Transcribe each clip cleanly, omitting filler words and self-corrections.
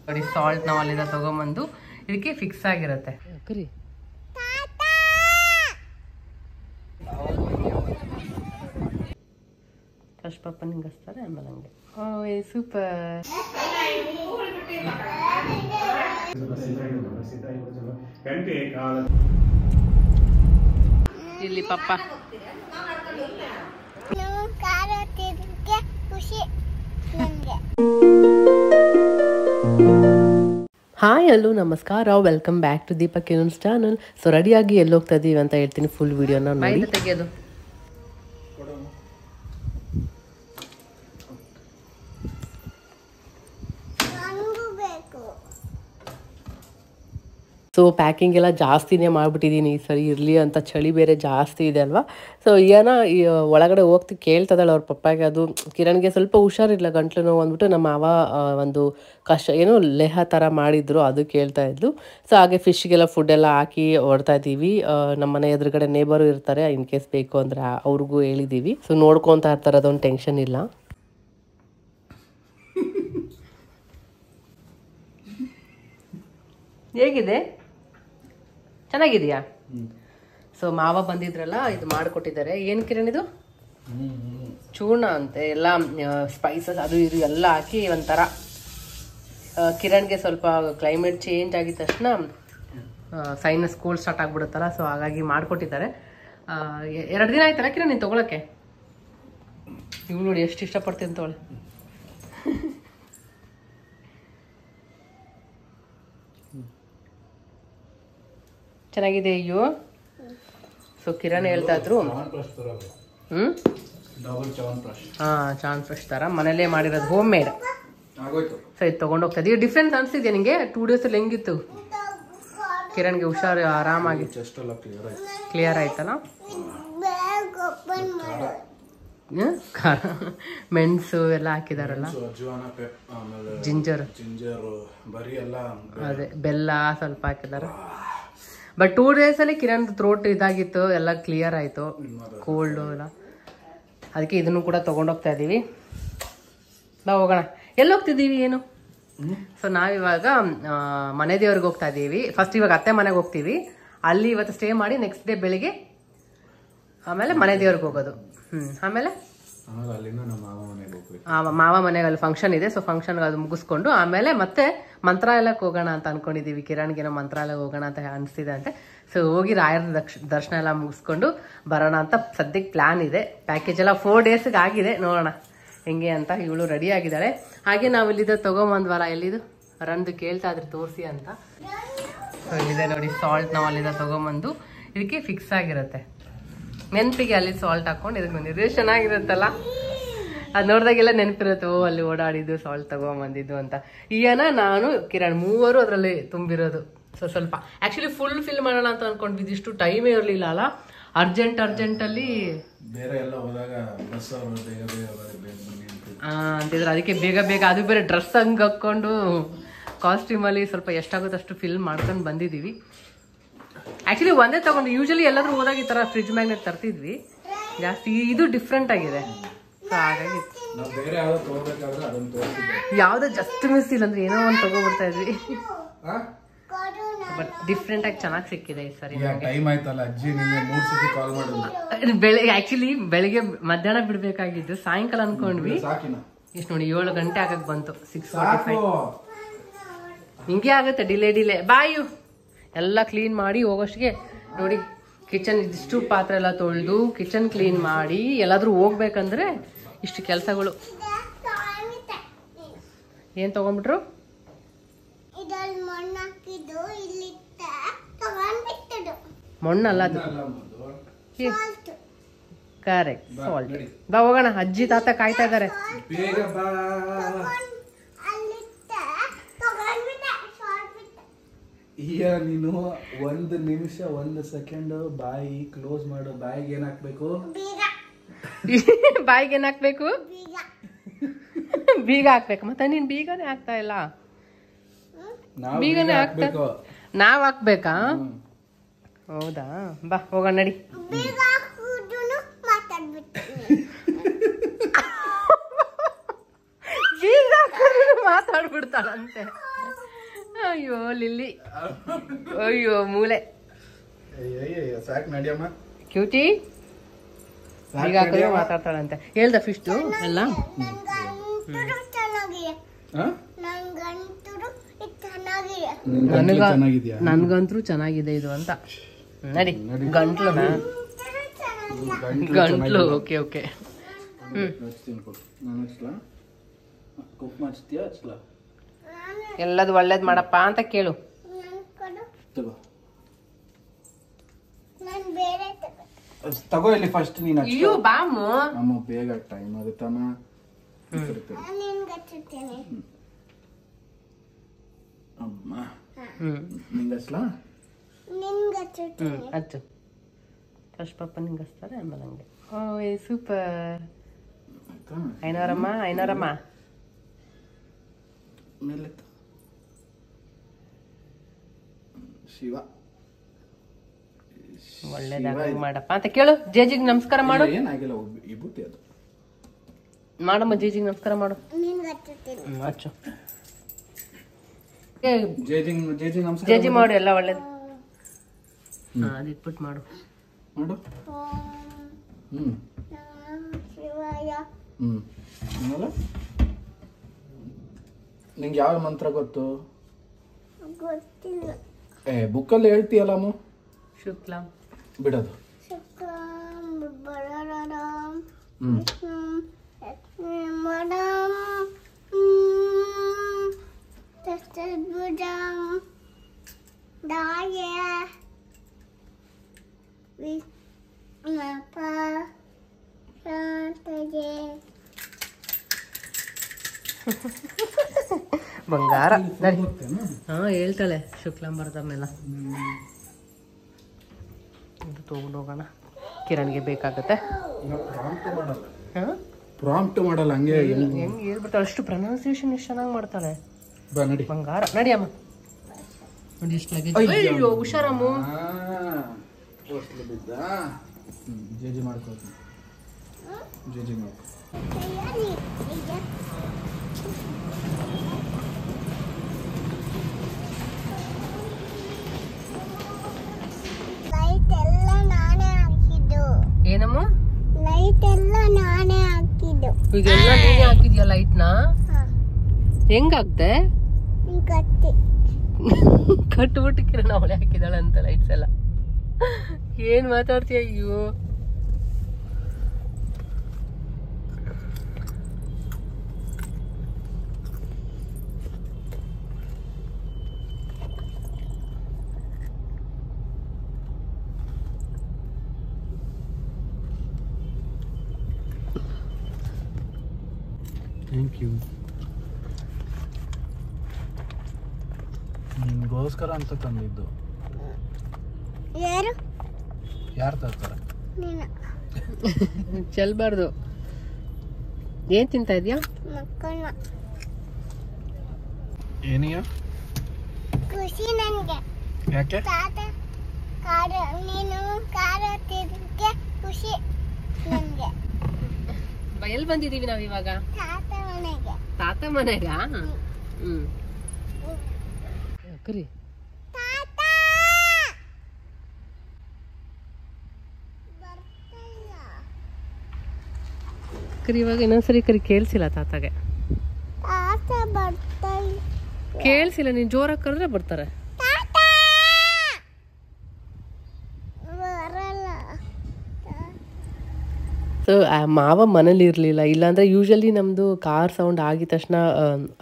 ನೋಡಿ ಸಾಲ್ಟ್ ನಾವು ಅಲ್ಲಿಂದ ತಗೊಂಬಂದು ಇದಕ್ಕೆ ಫಿಕ್ಸ್ ಆಗಿರುತ್ತೆ. ಫಸ್ಟ್ ಪಾಪ ನಿಂಗೆ ಹಚ್ತಾರೆ, ಆಮೇಲೆ ಹಂಗೆ. Oh super. ಇಲ್ಲಿ ಪಪ್ಪ ಹಾಯ್ ಹಲೋ ನಮಸ್ಕಾರ, welcome back to Deepak Kiran channel. So ರೆಡಿಯಾಗಿ ಎಲ್ಲಿ ಹೋಗ್ತಾ ಇದೀವಿ ಅಂತ ಹೇಳ್ತೀನಿ, ಫುಲ್ ವಿಡಿಯೋನ ನೋಡಿ. ತೆಗೆಯೋದು ಸೊ ಪ್ಯಾಕಿಂಗ್ ಎಲ್ಲ ಜಾಸ್ತಿನೇ ಮಾಡಿಬಿಟ್ಟಿದ್ದೀನಿ ಈ ಸರಿ, ಇರಲಿ ಅಂತ. ಚಳಿ ಬೇರೆ ಜಾಸ್ತಿ ಇದೆ ಅಲ್ವಾ. ಸೊ ಏನೋ ಒಳಗಡೆ ಹೋಗ್ತಿ ಕೇಳ್ತದಾಳೆ ಅವ್ರ ಪಪ್ಪಾಗೆ. ಅದು ಕಿರಣ್ಗೆ ಸ್ವಲ್ಪ ಹುಷಾರಿಲ್ಲ, ಗಂಟ್ಲು ನೋವು ಅಂದ್ಬಿಟ್ಟು ನಮ್ಮ ಮಾವ ಒಂದು ಏನೋ ಲೇಹ ಥರ ಮಾಡಿದ್ರು, ಅದು ಕೇಳ್ತಾ ಇದ್ಲು. ಸೊ ಹಾಗೆ ಫಿಶ್ಗೆಲ್ಲ ಫುಡ್ಡೆಲ್ಲ ಹಾಕಿ ಹೊಡ್ತಾ ಇದ್ದೀವಿ. ನಮ್ಮ ಮನೆ ಎದುರುಗಡೆ ನೇಬರು ಇರ್ತಾರೆ, ಇನ್ ಕೇಸ್ ಬೇಕು ಅಂದರೆ ಅವ್ರಿಗೂ ಹೇಳಿದ್ದೀವಿ. ಸೊ ನೋಡ್ಕೊತಾ ಇರ್ತಾರೆ, ಅದೊಂದು ಟೆನ್ಷನ್ ಇಲ್ಲ. ಹೇಗಿದೆ? ಚೆನ್ನಾಗಿದೆಯಾ? ಸೊ ಮಾವ ಬಂದಿದ್ರಲ್ಲ, ಇದು ಮಾಡಿಕೊಟ್ಟಿದ್ದಾರೆ. ಏನು ಕಿರಣ್ ಇದು? ಚೂರ್ಣ ಅಂತೆ, ಎಲ್ಲ ಸ್ಪೈಸಸ್ ಅದು ಇದು ಎಲ್ಲ ಹಾಕಿ ಒಂಥರ. ಕಿರಣ್ಗೆ ಸ್ವಲ್ಪ ಕ್ಲೈಮೇಟ್ ಚೇಂಜ್ ಆಗಿದ ತಕ್ಷಣ ಸೈನಸ್ ಸ್ಕೂಲ್ ಸ್ಟಾರ್ಟ್ ಆಗ್ಬಿಡುತ್ತಲ್ಲ, ಸೊ ಹಾಗಾಗಿ ಮಾಡಿಕೊಟ್ಟಿದ್ದಾರೆ. 2 ದಿನ ಆಯ್ತಲ್ಲ ಕಿರಣ್ ನೀನು ತೊಗೊಳಕ್ಕೆ? ಇವ್ಳು ನೋಡಿ ಎಷ್ಟು ಇಷ್ಟಪಡ್ತೀನಿ ತೊಗೊಳ್ಳಿ. ಚೆನ್ನಾಗಿದೆ ಅಯ್ಯೋ. ಸೊ ಕಿರಣ್ ಹೇಳ್ತಾ ಇದ್ರು ಚಾನ್ ಫ್ರೆಶ್ ತರ ಮನೇಲೇ ಮಾಡಿರೋದು, ಹೋಮ್ ಮೇಡ್. ಸೊ ಇದು ತಗೊಂಡು ಹೋಗ್ತಾ ಇದೀವಿ. ಡಿಫ್ರೆನ್ಸ್ ಅನ್ಸಿದ್ಯಾ ನಿಂಗೆ? 2 ಡೇಸಲ್ಲಿ ಹೆಂಗಿತ್ತು? ಕಿರಣ್ಗೆ ಹುಷಾರು, ಆರಾಮಾಗಿ ಕ್ಲಿಯರ್ ಆಯ್ತಲ್ಲ. ಮೆಣಸು ಎಲ್ಲ ಹಾಕಿದಾರಲ್ಲ, ಜಿಂಜರ್, ಅದೇ ಬೆಲ್ಲ ಸ್ವಲ್ಪ ಹಾಕಿದಾರೆ. ಬಟ್ 2 ಡೇಸಲ್ಲಿ ಕಿರಣ್ ಥ್ರೋಟ್ ಇದಾಗಿತ್ತು, ಎಲ್ಲ ಕ್ಲಿಯರ್ ಆಯಿತು, ಕೋಲ್ಡು ಎಲ್ಲ. ಅದಕ್ಕೆ ಇದನ್ನು ಕೂಡ ತೊಗೊಂಡೋಗ್ತಾ ಇದ್ದೀವಿ. ನಾವು ಹೋಗೋಣ. ಎಲ್ಲಿ ಹೋಗ್ತಿದ್ದೀವಿ ಏನು? ಸೊ ನಾವಿವಾಗ ಮನೆ ದೇವ್ರಿಗೆ ಹೋಗ್ತಾ ಇದ್ದೀವಿ. ಫಸ್ಟ್ ಇವಾಗ ಅತ್ತೆ ಮನೆಗೆ ಹೋಗ್ತೀವಿ, ಅಲ್ಲಿ ಇವತ್ತು ಸ್ಟೇ ಮಾಡಿ ನೆಕ್ಸ್ಟ್ ಡೇ ಬೆಳಿಗ್ಗೆ ಆಮೇಲೆ ಮನೆ ದೇವ್ರಿಗೆ ಹೋಗೋದು. ಆಮೇಲೆ ಮಾವ ಮನೆಗೆ ಅಲ್ಲಿ ಫಂಕ್ಷನ್ ಇದೆ. ಸೊ ಫಂಕ್ಷನ್ ಅದು ಮುಗಿಸ್ಕೊಂಡು ಆಮೇಲೆ ಮತ್ತೆ ಮಂತ್ರಾಲಯಕ್ಕೆ ಹೋಗೋಣ ಅಂತ ಅನ್ಕೊಂಡಿದೀವಿ. ಕಿರಣ್ಗೇನೋ ಮಂತ್ರಾಲಯಕ್ಕೆ ಹೋಗೋಣ ಅಂತ ಅನಿಸ್ತಿದೆ ಅಂತೆ. ಸೊ ಹೋಗಿ ರಾಯರ ದರ್ಶನ ಎಲ್ಲ ಮುಗಿಸ್ಕೊಂಡು ಬರೋಣ ಅಂತ ಸದ್ಯಕ್ಕೆ ಪ್ಲಾನ್ ಇದೆ. ಪ್ಯಾಕೇಜ್ ಎಲ್ಲ 4 ಡೇಸ್ಗೆ ಆಗಿದೆ, ನೋಡೋಣ ಹೆಂಗೆ ಅಂತ. ಇವಳು ರೆಡಿ ಆಗಿದ್ದಾಳೆ. ಹಾಗೆ ನಾವು ಇಲ್ಲಿದ್ದ ತೊಗೊಂಬಂದ್ವಲ್ಲ, ಎಲ್ಲಿದು ರಂದು ಕೇಳ್ತಾ ಇದ್ರೆ ತೋರಿಸಿ ಅಂತ. ಸೊ ಇಲ್ಲಿದೆ ನೋಡಿ ಸಾಲ್ಟ್, ನಾವು ಅಲ್ಲಿಂದ ತೊಗೊಂಬಂದು ಇದಕ್ಕೆ ಫಿಕ್ಸ್ ಆಗಿರುತ್ತೆ. ನೆನಪಿಗೆ ಅಲ್ಲಿ ಸಾಲ್ಟ್ ಹಾಕೊಂಡು ಇದಕ್ಕೆ ಬಂದಿದ್ದು, ಎಷ್ಟು ಚೆನ್ನಾಗಿರುತ್ತಲ್ಲ. ಅದು ನೋಡಿದಾಗೆಲ್ಲ ನೆನಪಿರುತ್ತೆ, ಓ ಅಲ್ಲಿ ಓಡಾಡಿದ್ದು, ಸಾಲ್ಟ್ ತಗೊಂಬಂದಿದ್ದು ಅಂತ. ಈಯನ ನಾನು ಕಿರಣ್ ಮೂವರು ಅದರಲ್ಲಿ ತುಂಬಿರೋದು. ಸೊ ಸ್ವಲ್ಪ ಆ್ಯಕ್ಚುಲಿ ಫುಲ್ ಫಿಲ್ ಮಾಡೋಣ ಅಂತ ಅನ್ಕೊಂಡ್ವಿ, ಇದಿಷ್ಟು ಟೈಮೇ ಇರಲಿಲ್ಲ ಅಲ್ಲ. ಅರ್ಜೆಂಟಲ್ಲಿ ಬೇರೆ ಎಲ್ಲ ಹೋದಾಗ ಅಂತಿದ್ರು. ಅದಕ್ಕೆ ಬೇಗ ಬೇಗ ಅದು ಬೇರೆ ಡ್ರೆಸ್ ಹಂಗೆ ಹಾಕ್ಕೊಂಡು ಕಾಸ್ಟ್ಯೂಮಲ್ಲಿ ಸ್ವಲ್ಪ ಎಷ್ಟಾಗುತ್ತೋ ಅಷ್ಟು ಫಿಲ್ ಮಾಡ್ಕೊಂಡು ಬಂದಿದ್ದೀವಿ. ಆ್ಯಕ್ಚುಲಿ ಒಂದೇ ತಗೊಂಡು, ಯೂಶಲಿ ಎಲ್ಲಾದ್ರೂ ಹೋದಾಗ ಈ ಥರ ಫ್ರಿಜ್ ಮ್ಯಾಗ್ನೆಟ್ ತರ್ತಿದ್ವಿ ಜಾಸ್ತಿ. ಇದು ಡಿಫ್ರೆಂಟ್ ಆಗಿದೆ. ಸೊ ಹಾಗಾಗಿ ಯಾವುದೋ ಜಸ್ಟ್ ಮಿಸ್ ಇಲ್ಲ ಅಂದ್ರೆ ಏನೋ ಒಂದು ತಗೋಬಿಡ್ತಾ ಇದ್ವಿ. ಬಟ್ ಡಿಫ್ರೆಂಟ್ ಆಗಿ ಚೆನ್ನಾಗಿ ಸಿಕ್ಕಿದೆ ಈ ಸರಿ. ಬೆಳಿಗ್ಗೆ ಆಕ್ಚುಲಿ ಬೆಳಿಗ್ಗೆ ಮಧ್ಯಾಹ್ನ ಬಿಡ್ಬೇಕಾಗಿದ್ದು, ಸಾಯಂಕಾಲ ಅನ್ಕೊಂಡ್ವಿ. ಇಷ್ಟು ನೋಡಿ 7 ಗಂಟೆ ಆಗಕ್ ಬಂತು, 6:45. ಹಿಂಗೆ ಆಗುತ್ತೆ, ಡಿಲೇ. ಬಾಯು ಎಲ್ಲ ಕ್ಲೀನ್ ಮಾಡಿ ಹೋಗೋಷ್ಟಿಗೆ ನೋಡಿ ಕಿಚನ್ ಇದಿಷ್ಟು ಪಾತ್ರೆ ಎಲ್ಲ ತೊಳೆದು ಕಿಚನ್ ಕ್ಲೀನ್ ಮಾಡಿ ಎಲ್ಲಾದ್ರೂ ಹೋಗ್ಬೇಕಂದ್ರೆ ಇಷ್ಟು ಕೆಲಸಗಳು. ಏನ್ ತಗೊಂಡ್ಬಿಟ್ರು? ಮಣ್ಣಲ್ಲ ಅದು, ಕರೆಕ್ಟ್, ಸಾಲ್ಟ್. ಬಾ ಹೋಗೋಣ, ಅಜ್ಜಿ ತಾತ ಕಾಯ್ತಾ ಇದ್ದಾರೆ. ಈಗ ನೀನು 1 ನಿಮಿಷ 1 ಸೆಕೆಂಡ್ ಬಾಯಿ ಕ್ಲೋಸ್ ಮಾಡು. ಬಾಯಿಗೆ ಏನ್ ಹಾಕ್ಬೇಕು? ಬಾಯಿಗೆ ಏನ್ ಹಾಕ್ಬೇಕು? ಬೀಗ ಹಾಕ್ಬೇಕು. ಮತ್ತೆ ನೀನ್ ಬೀಗನೇ ಹಾಕ್ತಾ ಇಲ್ಲ. ಬೀಗನೇ ಹಾಕ್ಬೇಕು, ನಾವ್ ಹಾಕ್ಬೇಕಾ? ಹೌದಾ, ಬಾ ಹೋಗೋಣ ನಡಿ. ಅಂತಾಳಂತೆ. ಅಯ್ಯೋ ಲಿಲ್ಲಿ, ಅಯ್ಯೋ ಮೂಲೆ. ಸಾಕು ನಡಿಯಮ್ಮ ಕ್ಯೂಟಿ ಈಗ ಮಾತಾಡ್ತಾಳಂತೆ. ಹೇಳ್ದ ಫಿಶ್ಟು ಎಲ್ಲ ನನ್ಗಂತೂ ಚೆನ್ನಾಗಿದೆ ಇದು ಅಂತ. ನಡಿ ಗಂಟ್ಲು ಓಕೆ ಓಕೆ. ಎಲ್ಲದು ಒಳ್ಳೇದ್ ಮಾಡಪ್ಪ ಅಂತ ಕೇಳು. ತಗೋ ಇಲ್ಲಿ ಫಸ್ಟ್ ನೀನು. ಅಯ್ಯೋ ಬಾಮು ಅಮ್ಮ ಬೇಗ ಟೈಮ್ ಆಗುತ್ತಮ್ಮ. ಅಮ್ಮ ನಿಂಗಸ್ಲಾ ಹಚ್ಚು ಫಸ್ಟ್ ಪಾಪ ನಿಂಗಸ್ತಾರೆ ಆಮೇಲೆ ಹಂಗೆ. ಓಯ್ ಸೂಪರ್. ಐನೋರಮ್ಮ ಐನೋರಮ್ಮ ಮೇಲೆ ಶಿವ ಒಳ್ಳೇದಾಗ ಮಾಡಪ್ಪ ಅಂತ ಕೇಳು. ಜೇಜಿಗೆ ನಮಸ್ಕಾರ ಮಾಡು. ಏನಾಗಿಲ್ಲ ವಿಭೂತಿ ಅದು ಮಾಡಮ್ಮ. ಜೇಜಿಗೆ ನಮಸ್ಕಾರ ಮಾಡು. ಹಚ್ಚು ಜೇಜಿ ಮಾಡು. ಎಲ್ಲ ಒಳ್ಳೇದು. ಅದಿಟ್ಬಿಟ್ಟು ಮಾಡು ಮಾಡು. ನಿಂಗೆ ಯಾವ ಮಂತ್ರ ಗೊತ್ತು? ಬುಕ್ಕಲ್ಲಿ ಹೇಳ್ತೀಯಲ್ಲಮ್ಮ. ಶುಕ್ಲಾಂ ಬಿಡೋದು. ಬಂಗಾರ. ಹಾ ಹೇಳ್ತಾಳೆ ಶುಕ್ಲಾಂ ಬರ್ದಮ್ಮೆಲ್ಲ. ಇದು ತಗೊಂಡು ಹೋಗೋಣ. ಕಿರಣ್ಗೆ ಬೇಕಾಗತ್ತೆ. ಪ್ರಾಂಪ್ಟ್ ಮಾಡಲ್ಲ ಹಂಗೆ ಹೆಂಗ್ ಹೇಳ್ಬಿಡ್ತಾಳೆ. ಅಷ್ಟು ಪ್ರೊನೌನ್ಸಿಯೇಷನ್ ಎಷ್ಟು ಚೆನ್ನಾಗಿ ಮಾಡ್ತಾಳೆ. ನಡಿ ಬಂಗಾರ. ನಡಿ ಅಮ್ಮ. ನೋಡಿ ಎಷ್ಟು ಲಗೇಜ್. ಅಯ್ಯೋ ಹುಷಾರಮ್ಮ. ಬಿದ್ದ ಜೇಜಿ ಮಾಡ್ಕೊಳ್ತೀನಿ. ಜೇಜಿ ಮಾಡ್ಕೊ. ಏನಮ್ಮ? ಲೈಟ್ ಎಲ್ಲ ನಾನೇ ಹಾಕಿದ್ದು. ಈಗೆಲ್ಲ ನೀನೇ ಹಾಕಿದ್ಯಾ ಲೈಟ್ನ? ಹೆಂಗಾಗ್ದೆ? ಕಟ್ಬಿಟ್ಟು ಕಿರಣ ಅವಳೆ ಹಾಕಿದಾಳಂತ ಲೈಟ್ಸ್ ಎಲ್ಲ. ಏನ್ ಮಾತಾಡ್ತೀಯ? ಅಯ್ಯೋ ಥ್ಯಾಂಕ್ ಯು. ನಿನ್ಗೋಸ್ಕರ ಅಂತ ತಂದಿದ್ದು. ಯಾರು ತರ್ತಾರೆ? ಚೆಲ್ಬಾರ್ದು. ಏನ್ ತಿಂತಾ ಇದ್ಯಾ? ಏನೀಯ? ಖುಷಿ ನನ್ಗೆ. ಯಾಕೆ? ನೀನು ಕಾರ ತಿರ್ಗೆ ಖುಷಿ ನನ್ಗೆ. ಎಲ್ಲಿ ಬಂದಿದೀವಿ ನಾವ್ ಇವಾಗ? ತಾತ ಮನೆಗೆ. ತಾತ ಮನೆಗ? ಕರಿ. ಕರಿ ಇವಾಗ ಇನ್ನೊಂದ್ಸರಿ ಕರಿ. ಕೇಳ್ಸಿಲ್ಲ ತಾತಾಗೆ. ಕೇಳ್ಸಿಲ್ಲ. ನೀನ್ ಜೋರಾಗಿ ಕರೆದ್ರೆ ಬರ್ತಾರೆ. ಸೊ ಮಾವ ಮನೇಲಿ ಇರಲಿಲ್ಲ. ಇಲ್ಲಾಂದರೆ ಯೂಶಲಿ ನಮ್ಮದು ಕಾರ್ ಸೌಂಡ್ ಆಗಿದ ತಕ್ಷಣ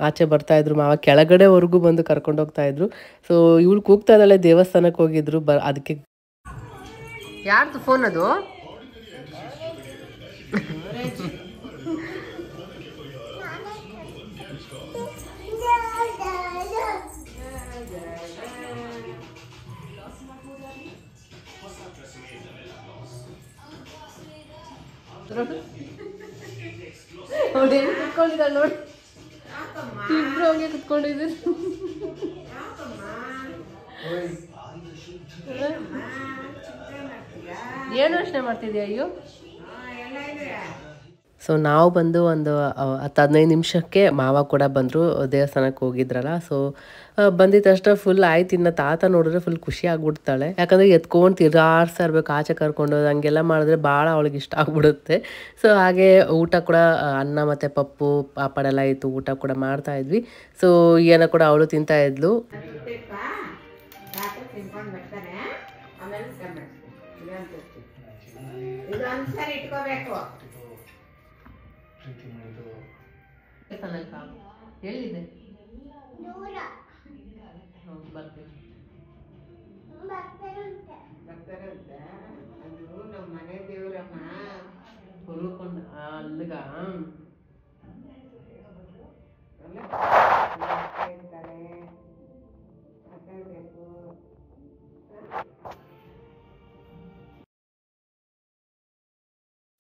ಆಚೆ ಬರ್ತಾಯಿದ್ರು. ಮಾವ ಕೆಳಗಡೆವರೆಗೂ ಬಂದು ಕರ್ಕೊಂಡು ಹೋಗ್ತಾಯಿದ್ರು. ಸೊ ಇವಳು ಕೂಗ್ತಾ ಇದ್ದಾಳೆ. ದೇವಸ್ಥಾನಕ್ಕೆ ಹೋಗಿದ್ರು. ಅದಕ್ಕೆ. ಯಾರ್ದು ಫೋನ್ ಅದು? ಕುತ್ಕೊಂಡಿದ್ದಾಳೆ ನೋಡಿ. ಇಬ್ರು ಹೋಗಿ ಕುತ್ಕೊಂಡಿದ್ರು. ಏನು ಯೋಚನೆ ಮಾಡ್ತಿದ್ಯಾ? ಅಯ್ಯೋ. ಸೊ ನಾವು ಬಂದು ಒಂದು 10-15 ನಿಮಿಷಕ್ಕೆ ಮಾವ ಕೂಡ ಬಂದರು, ದೇವಸ್ಥಾನಕ್ಕೆ ಹೋಗಿದ್ರಲ್ಲ. ಸೊ ಬಂದಿದ್ದ ತಕ್ಷಣ ಫುಲ್ ಆಯ್ತು. ಇನ್ನು ತಾತ ನೋಡಿದ್ರೆ ಫುಲ್ ಖುಷಿ ಆಗ್ಬಿಡ್ತಾಳೆ, ಯಾಕಂದರೆ ಎತ್ಕೊಂಡು ತಿರ್ಗಾಡ್ಸ್ತಾ ಇರ್ಬೇಕು, ಆಚೆ ಕರ್ಕೊಂಡು ಹಂಗೆಲ್ಲ ಮಾಡಿದ್ರೆ ಭಾಳ ಅವಳಿಗೆ ಇಷ್ಟ ಆಗ್ಬಿಡುತ್ತೆ. ಸೊ ಹಾಗೆ ಊಟ ಕೂಡ ಅನ್ನ ಮತ್ತು ಪಪ್ಪು ಪಾಪಡ ಎಲ್ಲ ಇತ್ತು, ಊಟ ಕೂಡ ಮಾಡ್ತಾ ಇದ್ವಿ. ಸೊ ಏನೋ ಕೂಡ ಅವಳು ತಿಂತಾ ಇದ್ಲು. ಎಲ್ಲಿದೆ ನಮ್ಮ ಮನೆ ದೇವ್ರಮ್ಮ ಹೊಲ್ಕೊಂಡ ಅಲ್ಲಿಗ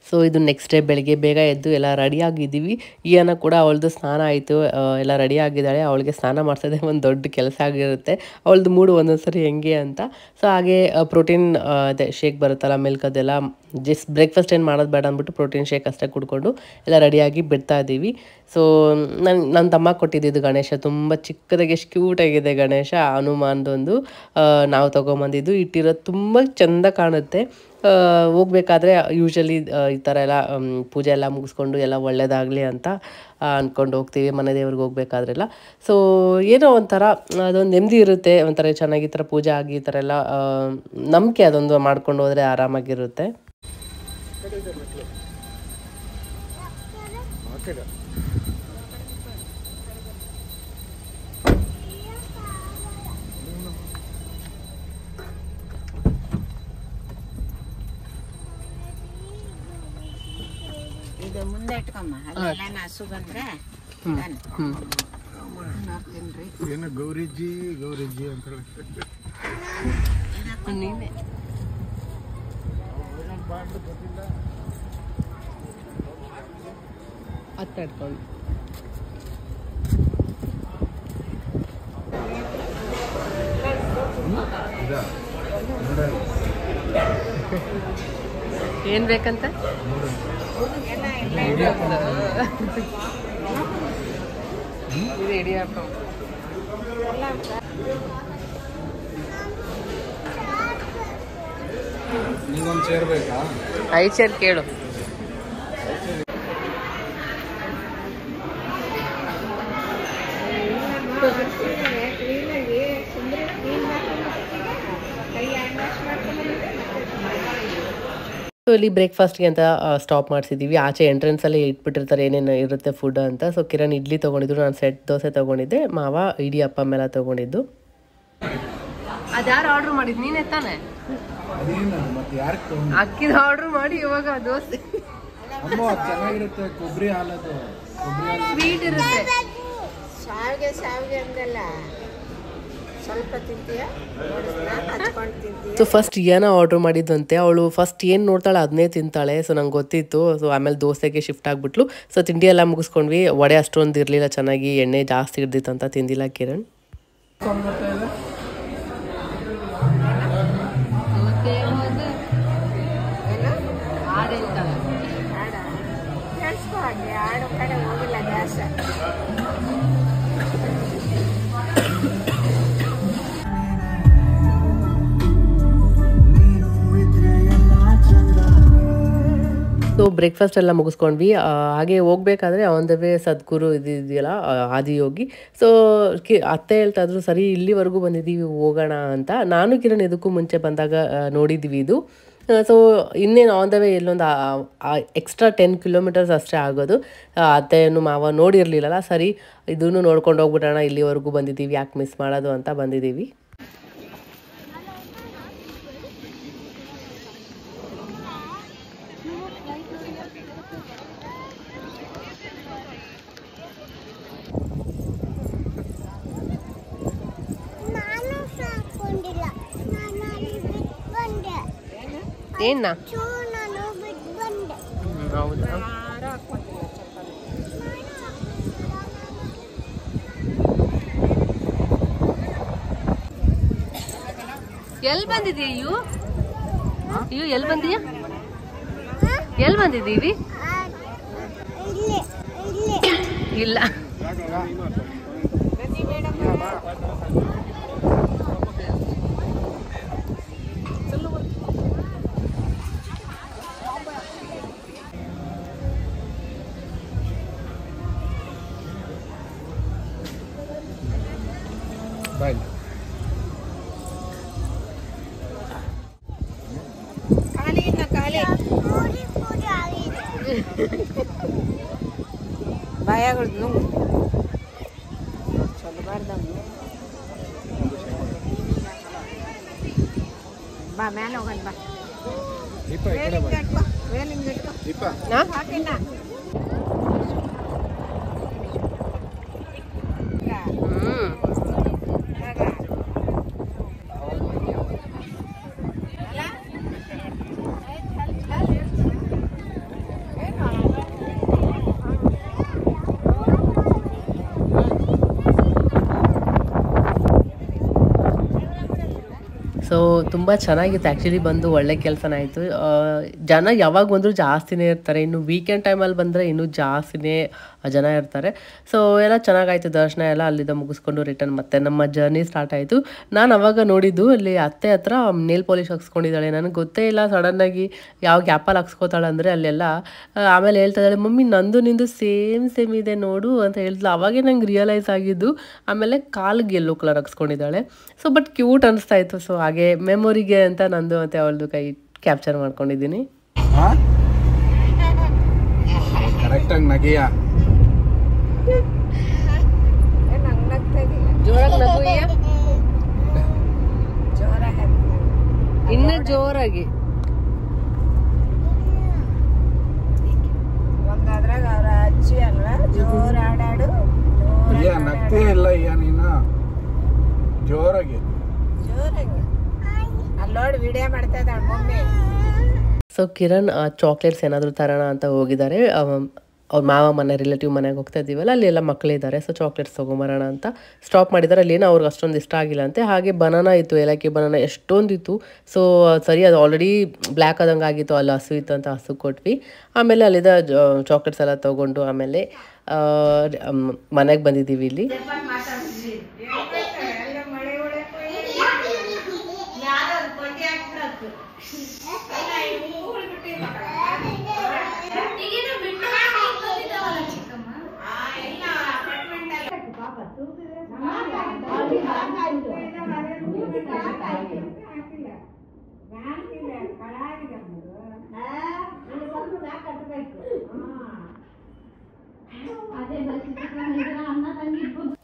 ಸೊ ಇದು ನೆಕ್ಸ್ಟ್ ಡೇ ಬೆಳಗ್ಗೆ ಬೇಗ ಎದ್ದು ಎಲ್ಲ ರೆಡಿಯಾಗಿದ್ದೀವಿ. ಈಯನ ಕೂಡ ಅವಳದು ಸ್ನಾನ ಆಯಿತು, ಎಲ್ಲ ರೆಡಿ ಆಗಿದ್ದಾಳೆ. ಅವಳಿಗೆ ಸ್ನಾನ ಮಾಡಿಸೋದೇ ಒಂದು ದೊಡ್ಡ ಕೆಲಸ ಆಗಿರುತ್ತೆ, ಅವಳದು ಮೂಡು ಒಂದೊಂದ್ಸರಿ ಹೆಂಗೆ ಅಂತ. ಸೊ ಹಾಗೆ ಪ್ರೋಟೀನ್ ಅದೇ ಶೇಕ್ ಬರುತ್ತಲ್ಲ, ಮಿಲ್ಕ್ ಅದೆಲ್ಲ ಜಸ್ಟ್ ಬ್ರೇಕ್ಫಾಸ್ಟ್ ಏನು ಮಾಡೋದು ಬೇಡ ಅಂದ್ಬಿಟ್ಟು ಪ್ರೋಟೀನ್ ಶೇಕ್ ಅಷ್ಟೇ ಕುಡ್ಕೊಂಡು ಎಲ್ಲ ರೆಡಿಯಾಗಿ ಬಿಡ್ತಾ ಇದ್ದೀವಿ. ಸೊ ನನ್ನ ತಮ್ಮ ಕೊಟ್ಟಿದ್ದು ಗಣೇಶ, ತುಂಬ ಚಿಕ್ಕದಾಗಿ ಎಷ್ಟು ಕ್ಯೂಟಾಗಿದೆ ಗಣೇಶ, ಹನುಮಾನ್ದೊಂದು ನಾವು ತೊಗೊಂಬಂದಿದ್ದು. ಇಟ್ಟಿರೋದು ತುಂಬ ಚೆಂದ ಕಾಣುತ್ತೆ. ಹೋಗ್ಬೇಕಾದ್ರೆ ಯೂಶ್ವಲಿ ಈ ಥರ ಎಲ್ಲ ಪೂಜೆ ಎಲ್ಲ ಮುಗಿಸ್ಕೊಂಡು ಎಲ್ಲ ಒಳ್ಳೇದಾಗಲಿ ಅಂತ ಅಂದ್ಕೊಂಡು ಹೋಗ್ತೀವಿ ಮನೆ ದೇವ್ರಿಗೆ ಹೋಗ್ಬೇಕಾದ್ರೆಲ್ಲ. ಸೊ ಏನೋ ಒಂಥರ ಅದೊಂದು ನೆಮ್ಮದಿ ಇರುತ್ತೆ, ಒಂಥರ ಚೆನ್ನಾಗಿ ಈ ಥರ ಪೂಜೆ ಆಗಿ ಈ ಥರ ಎಲ್ಲ ನಂಬಿಕೆ ಅದೊಂದು ಮಾಡ್ಕೊಂಡು ಹೋದರೆ ಆರಾಮಾಗಿರುತ್ತೆ. ಇದು ಮುಂದೆ ಇಟ್ಕೊಮ್ಮ, ಅಲ್ಲೆಲ್ಲ ಹಸು ಬಂದ್ರೆ ಏನು ಗೌರಿಜಿ ಗೌರಿಜಿ ಅಂತ ನೀನೆ ಹತ್ತ ಇಟ್ಕೊಂಡು ಏನ್ ಬೇಕಂತ ಇದು ಇಡಿಯಪ್ಪ. ನಿಂಗೊಂದು ಚೇರ್ ಬೇಕಾ? 5 ಚೇರ್ ಕೇಳು. ಸೊ ಇಲ್ಲಿ ಬ್ರೇಕ್ಫಾಸ್ಟ್ಗೆ ಅಂತ ಸ್ಟಾಪ್ ಮಾಡಿಸಿದ್ದೀವಿ. ಆಚೆ ಎಂಟ್ರೆನ್ಸಲ್ಲಿ ಇಟ್ಬಿಟ್ಟಿರ್ತಾರೆ ಏನೇನು ಇರುತ್ತೆ ಫುಡ್ ಅಂತ. ಸೊ ಕಿರಣ್ ಇಡ್ಲಿ ತೊಗೊಂಡಿದ್ರು, ನಾನು ಸೆಟ್ ದೋಸೆ ತೊಗೊಂಡಿದ್ದೆ, ಮಾವ ಇಡಿಯಪ್ಪ ಮೇಲೆ ತೊಗೊಂಡಿದ್ದು. ಅದ್ಯಾರು ಆರ್ಡ್ರ್ ಮಾಡಿದ್ದು? ನೀನೇ ತಾನೆ ಅಕ್ಕಿದ ಆರ್ಡ್ರ್ ಮಾಡಿ ಇವಾಗ ದೋಸೆ ಚೆನ್ನಾಗಿರುತ್ತೆ. ಕೊಬ್ಬರಿ ಹಾಲದು ಸ್ವೀಟ್ ಇರುತ್ತೆ. ಸಾವಿಗೆ ಅಂದಲ್ಲ, ಸ್ವಲ್ಪ ತಿಂತೀಯ, ಹಚ್ಕೊಂಡು ತಿಂತೀಯ. ಸೊ ಫಸ್ಟ್ ಏನೋ ಆರ್ಡ್ರ್ ಮಾಡಿದ್ದಂತೆ, ಅವಳು ಫಸ್ಟ್ ಏನು ನೋಡ್ತಾಳೆ ಅದನ್ನೇ ತಿಂತಾಳೆ. ಸೊ ನಂಗೆ ಗೊತ್ತಿತ್ತು. ಸೊ ಆಮೇಲೆ ದೋಸೆಗೆ ಶಿಫ್ಟ್ ಆಗಿಬಿಟ್ಲು. ಸೊ ತಿಂಡಿ ಎಲ್ಲ ಮುಗಿಸ್ಕೊಂಡ್ವಿ. ವಡೆ ಅಷ್ಟೊಂದು ಇರಲಿಲ್ಲ ಚೆನ್ನಾಗಿ, ಎಣ್ಣೆ ಜಾಸ್ತಿ ಹಿಡ್ದಿತ್ತು ಅಂತ ತಿಂದಿಲ್ಲ ಕಿರಣ್. ಆಡೋ ಕಡೆ ಹೋಗಿಲ್ಲ ಗ್ಯಾಸ್. ಸೊ ಬ್ರೇಕ್ಫಾಸ್ಟ್ ಎಲ್ಲ ಮುಗಿಸ್ಕೊಂಡ್ವಿ. ಹಾಗೆ ಹೋಗ್ಬೇಕಾದ್ರೆ ಆನ್ ದ ವೇ ಸದ್ಗುರು ಇದೆಯಲ್ಲ ಆದಿಯೋಗಿ. ಸೊ ಅತ್ತೆ ಹೇಳ್ತಾ ಇದ್ರು ಸರಿ ಇಲ್ಲಿವರೆಗೂ ಬಂದಿದ್ದೀವಿ ಹೋಗೋಣ ಅಂತ. ನಾನು ಕಿರಣ್ ಇದಕ್ಕೂ ಮುಂಚೆ ಬಂದಾಗ ನೋಡಿದ್ವಿ ಇದು. ಸೊ ಇನ್ನೇನು ಆನ್ ದ ವೇ ಎಲ್ಲೊಂದು ಎಕ್ಸ್ಟ್ರಾ 10 ಕಿಲೋಮೀಟರ್ಸ್ ಅಷ್ಟೇ ಆಗೋದು. ಅತ್ತೆಯನ್ನು ಮಾವ ನೋಡಿರಲಿಲ್ಲಲ್ಲ, ಸರಿ ಇದನ್ನು ನೋಡ್ಕೊಂಡು ಹೋಗ್ಬಿಡೋಣ, ಇಲ್ಲಿವರೆಗೂ ಬಂದಿದ್ದೀವಿ ಯಾಕೆ ಮಿಸ್ ಮಾಡೋದು ಅಂತ ಬಂದಿದ್ದೀವಿ. ಏನ ಹೌದಾ? ಎಲ್ಲಿ ಬಂದಿದೀಯ ಇವು ಎಲ್ಲಿ ಬಂದೀಯ? ಎಲ್ಲಿ ಬಂದಿದ್ದೀವಿ? ಇಲ್ಲ ಬನ್ನಿ ಮೇಡಮ್. ಬಾಯ್. ಖಾಲಿ ಇಲ್ಲ ಖಾಲಿ. ಪೂರಿ ಪೂರಿ ಆಗಿದೆ. ಬಾಯಾಗಳ್ದು ನೋವು ಚಲಬಾರ್ದಮ್ಮ. ಬಾ ಮೇಲೆ ಹೋಗೋಣ ಬಾ. ವೇಲಿಂಗ್ ಇಟ್ಕೋ, ವೇಲಿಂಗ್ ಇಟ್ಕೋ. ಹಾಕಿನ ಸೊ ತುಂಬ ಚೆನ್ನಾಗಿತ್ತು ಆ್ಯಕ್ಚುಲಿ. ಬಂದು ಒಳ್ಳೆ ಕೆಲಸನ ಆಯಿತು. ಜನ ಯಾವಾಗ ಬಂದರೂ ಜಾಸ್ತಿನೇ ಇರ್ತಾರೆ. ಇನ್ನು ವೀಕೆಂಡ್ ಟೈಮಲ್ಲಿ ಬಂದರೆ ಇನ್ನೂ ಜಾಸ್ತಿನೇ ಜನ ಇರ್ತಾರೆ. ಸೊ ಎಲ್ಲ ಚೆನ್ನಾಗಾಯಿತು ದರ್ಶನ ಎಲ್ಲ. ಅಲ್ಲಿಂದ ಮುಗಿಸ್ಕೊಂಡು ರಿಟರ್ನ್ ಮತ್ತೆ ನಮ್ಮ ಜರ್ನಿ ಸ್ಟಾರ್ಟ್ ಆಯಿತು. ನಾನು ಅವಾಗ ನೋಡಿದ್ದು ಅಲ್ಲಿ ಅತ್ತೆ ಹತ್ರ ನೇಲ್ ಪಾಲಿಶ್ ಹಾಕ್ಸ್ಕೊಂಡಿದ್ದಾಳೆ. ನನಗೆ ಗೊತ್ತೇ ಇಲ್ಲ, ಸಡನ್ನಾಗಿ ಯಾವ ಗ್ಯಾಪಲ್ಲಿ ಹಾಕ್ಸ್ಕೊತಾಳೆ ಅಂದರೆ ಅಲ್ಲೆಲ್ಲ. ಆಮೇಲೆ ಹೇಳ್ತಾ ಇದ್ದಾಳೆ, ಮಮ್ಮಿ ನಂದು ನಿಂದು ಸೇಮ್ ಇದೆ ನೋಡು ಅಂತ ಹೇಳ್ತಿಲ್ಲ. ಅವಾಗೇ ನಂಗೆ ರಿಯಲೈಸ್ ಆಗಿದ್ದು. ಆಮೇಲೆ ಕಾಲಿಗೆ ಯೆಲ್ಲೋ ಕಲರ್ ಹಾಕ್ಸ್ಕೊಂಡಿದ್ದಾಳೆ. ಸೊ ಬಟ್ ಕ್ಯೂಟ್ ಅನಿಸ್ತಾ ಇತ್ತು. ಸೊ ಹಾಗೆ ಮೆಮೊರಿಗೆ ಅಂತ ನಂದು ಮತ್ತು ಅವಳದು ಕೈ ಕ್ಯಾಪ್ಚರ್ ಮಾಡ್ಕೊಂಡಿದ್ದೀನಿ. ಕರೆಕ್ಟಾಗಿ ನಗೆಯ ಜೋರಾಗಿ ನಗುಯ್ಯ, ಜೋರಾಗಿ ಇನ್ನು ಜೋರಾಗಿ. ಒಂದಾದ್ರಾಗ ಅವ್ರ ಅಜ್ಜಿ ಅಲ್ವಾ, ಜೋರ್ ಆಡಾಡು. ನಗ್ತೇ ಇಲ್ಲ ನೀನು, ಜೋರಾಗಿ ಜೋರಾಗಿ ಅಲ್ಲಿ ನೋಡಿ ವಿಡಿಯೋ ಮಾಡ್ತಾ ಇದ್ದಾಳೆ ಮಮ್ಮಿ. ಸೊ ಕಿರಣ್ ಚಾಕ್ಲೇಟ್ಸ್ ಏನಾದರೂ ತರೋಣ ಅಂತ ಹೋಗಿದ್ದಾರೆ. ಅವ್ರ ಮಾವ ಮನೆ ರಿಲೇಟಿವ್ ಮನೆಗೆ ಹೋಗ್ತಾ ಇದ್ದೀವಲ್ಲ, ಅಲ್ಲಿ ಎಲ್ಲ ಮಕ್ಕಳಿದ್ದಾರೆ. ಸೊ ಚಾಕ್ಲೇಟ್ಸ್ ತೊಗೊಂಬರೋಣ ಅಂತ ಸ್ಟಾಪ್ ಮಾಡಿದ್ದಾರೆ. ಅಲ್ಲಿ ಏನೋ ಅವ್ರಿಗೆ ಅಷ್ಟೊಂದು ಇಷ್ಟ ಆಗಿಲ್ಲ ಅಂತೆ. ಹಾಗೆ ಬನಾನಾ ಇತ್ತು, ಏಲಕ್ಕಿ ಬನಾನಾ ಎಷ್ಟೊಂದಿತ್ತು. ಸೊ ಸರಿ, ಅದು ಆಲ್ರೆಡಿ ಬ್ಲ್ಯಾಕ್ ಆದಂಗೆ ಆಗಿತ್ತು, ಅಲ್ಲಿ ಹಸು ಇತ್ತು ಅಂತ ಹಸು ಕೊಟ್ವಿ. ಆಮೇಲೆ ಅಲ್ಲಿದ್ದ ಚಾಕ್ಲೇಟ್ಸ್ ಎಲ್ಲ ತೊಗೊಂಡು ಆಮೇಲೆ ಮನೆಗೆ ಬಂದಿದ್ದೀವಿ. ಇಲ್ಲಿ